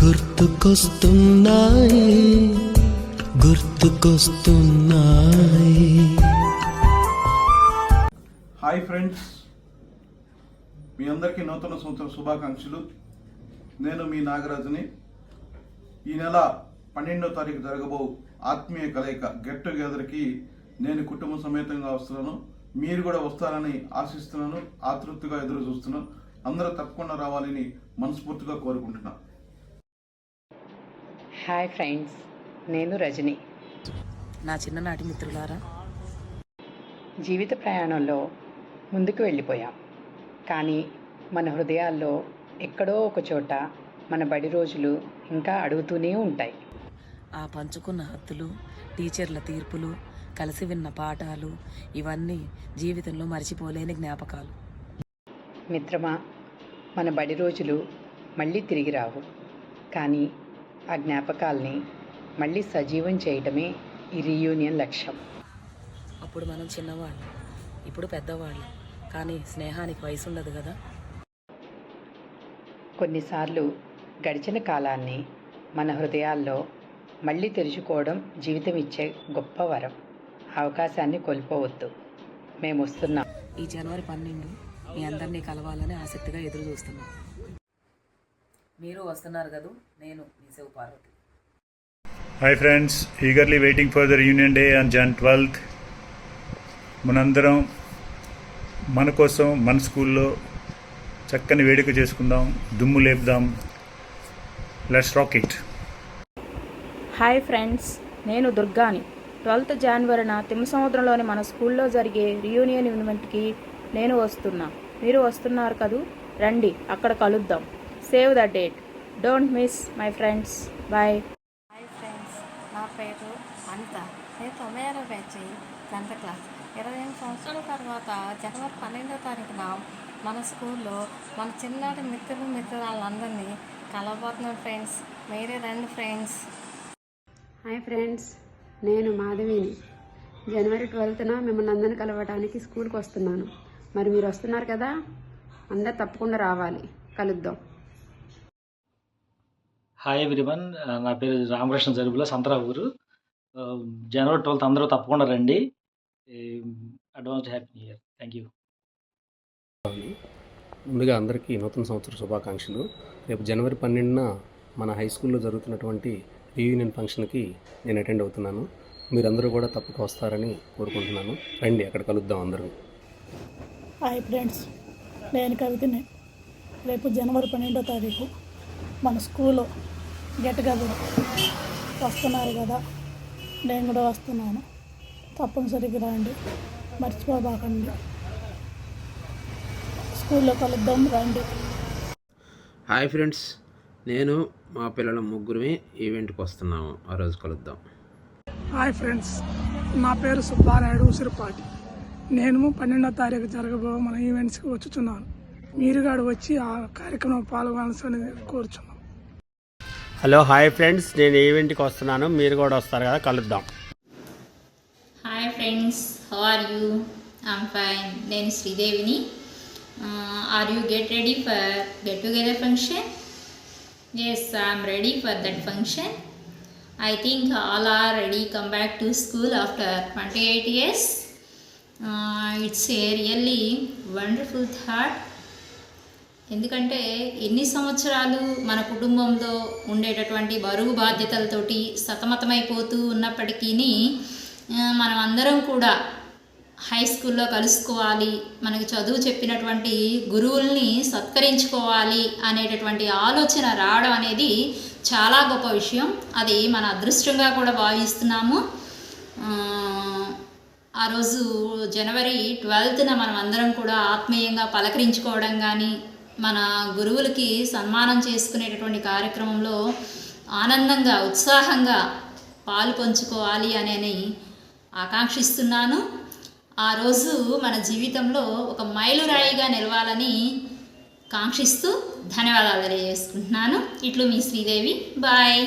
గుర్తుకొస్తున్నాయి గుర్తుకొస్తున్నాయి. Hi friends, మీ అందరికీ నూతన సంవత్సర శుభాకాంక్షలు. నేను మీ నాగరాజుని. ఈ నెల 12వ తారీఖు జరగబో ఆత్మీయ కలయిక గెట్ టుగెదర్కి నేను కుటుంబ సమేతంగా వస్తున్నాను. మీరు కూడా వస్తారని ఆశిస్తున్నాను, ఆతృప్తిగా ఎదురు చూస్తున్నాను. అందరూ తప్పకుండా రావాలని మనస్ఫూర్తిగా కోరుకుంటున్నాను. హాయ్ ఫ్రెండ్స్, నేను రజని. నా చిన్ననాటి మిత్రులారా, జీవిత ప్రయాణంలో ముందుకు వెళ్ళిపోయాం, కానీ మన హృదయాల్లో ఎక్కడో ఒక చోట మన బడి రోజులు ఇంకా అడుగుతూనే ఉంటాయి. ఆ పంచుకున్న హత్తులు, టీచర్ల తీర్పులు, కలిసి విన్న పాఠాలు, ఇవన్నీ జీవితంలో మర్చిపోలేని జ్ఞాపకాలు. మిత్రమా, మన బడి రోజులు మళ్ళీ తిరిగి రావు, కానీ ఆ జ్ఞాపకాల్ని మళ్ళీ సజీవం చేయటమే ఈ రీయూనియన్ లక్ష్యం. అప్పుడు మనం చిన్నవాళ్ళు, ఇప్పుడు పెద్దవాళ్ళు, కానీ స్నేహానికి వయసు ఉండదు కదా. కొన్నిసార్లు గడిచిన కాలాన్ని మన హృదయాల్లో మళ్ళీ తెరుచుకోవడం జీవితం ఇచ్చే గొప్ప వరం. అవకాశాన్ని కోల్పోవద్దు. మేము వస్తున్నాం. ఈ జనవరి 12 మీ అందరినీ కలవాలని ఆసక్తిగా ఎదురు చూస్తున్నాం. మీరు వస్తున్నారు కదా. నేను మీ Shiva Parvathi. Hi friends, eagerly waiting for the reunion day on Jan 12th. మనందరం మన కోసం మన స్కూల్లో చక్కని వేడుక చేసుకుందాం, దుమ్ము లేపుదాం. Let's rock it. Hi friends, నేను దుర్గాని. 12th Januaryన తిమ్మసముద్రంలోని మన స్కూల్లో జరిగే రియూనియన్ ఈవెంట్కి నేను వస్తున్నా. మీరు వస్తున్నారు కదూ. రండి, అక్కడ కలుద్దాం. Save the date, don't miss my friends. Bye. Hi friends, నా పేరు అనిత. నేను 96వ బ్యాచ్ 10th క్లాస్. 28 సంవత్సరాల తర్వాత జనవరి 12వ తారీఖున మన స్కూల్లో మన చిన్ననాటి మిత్రులందరినీ కలవబోతున్నాం ఫ్రెండ్స్. మీరే రండి ఫ్రెండ్స్. హాయ్ ఫ్రెండ్స్, నేను మాధవిని. జనవరి 12న మిమ్మల్ని అందరిని కలవడానికి స్కూల్కి వస్తున్నాను. మరి మీరు వస్తున్నారు కదా, అందరు తప్పకుండా రావాలి, కలుద్దాం. హాయ్ ఎవ్రీవన్, నా పేరు రామకృష్ణ జరుపుల, సంతరాపూరు. జనవరి 12th అందరూ తప్పకుండా రండి. Advance happy new year. Thank you. ముందుగా అందరికీ నూతన సంవత్సర శుభాకాంక్షలు. రేపు జనవరి 12న మన హై స్కూల్లో జరుగుతున్నటువంటి రీయూనియన్ ఫంక్షన్కి నేను అటెండ్ అవుతున్నాను. మీరందరూ కూడా తప్పక వస్తారని కోరుకుంటున్నాను. రండి, అక్కడ కలుద్దాం అందరూ. హాయ్ ఫ్రెండ్స్, నేను కవితని. రేపు జనవరి 12వ తారీఖు మన స్కూల్లో గెట్ టుగెదర్ వస్తున్నారు కదా, నేను కూడా వస్తున్నాను. తప్పనిసరిగా రండి, మర్చిపోబాకండి. స్కూల్లో కలుద్దాం, రండి. హాయ్ ఫ్రెండ్స్, నేను మా పిల్లల ముగ్గురిమి ఈవెంట్కి వస్తున్నాము. ఆ రోజు కలుద్దాం. హాయ్ ఫ్రెండ్స్, నా పేరు సుబ్బారాయుడు, ఉసిరిపాటి. నేను 12వ తారీఖు జరగబో మన ఈవెంట్స్కి వచ్చుచున్నాను. మీరు కూడా వచ్చి ఆ కార్యక్రమం పాల్గొనాల్సి కోరుచున్నాను. హలో, హాయ్ ఫ్రెండ్స్, నేను ఈవెంట్కి వస్తున్నాను. మీరు కూడా వస్తారు కదా, కలుద్దాం. Hi friends, how are you? I'm fine. నేను శ్రీదేవిని. Are you get ready for get together function? Yes, I'm ready for that function. I think all are ready come back to school after 28 years. It's a really wonderful thought. ఎందుకంటే ఎన్ని సంవత్సరాలు మన కుటుంబంలో ఉండేటటువంటి బరువు బాధ్యతలతోటి సతమతమైపోతూ ఉన్నప్పటికీ మనం అందరం కూడా హై స్కూల్లో కలుసుకోవాలి, మనకి చదువు చెప్పినటువంటి గురువుల్ని సత్కరించుకోవాలి అనేటటువంటి ఆలోచన రావడం అనేది చాలా గొప్ప విషయం. అది మన అదృష్టంగా కూడా భావిస్తున్నాము. ఆ రోజు జనవరి 12న మనం అందరం కూడా ఆత్మీయంగా పలకరించుకోవడం కానీ, మన గురువులకి సన్మానం చేసుకునేటటువంటి కార్యక్రమంలో ఆనందంగా ఉత్సాహంగా పాలు పంచుకోవాలి అని ఆకాంక్షిస్తున్నాను. ఆ రోజు మన జీవితంలో ఒక మైలురాయిగా నిలవాలని కాంక్షిస్తూ ధన్యవాదాలు తెలియజేసుకుంటున్నాను. ఇట్లు మీ శ్రీదేవి. బాయ్.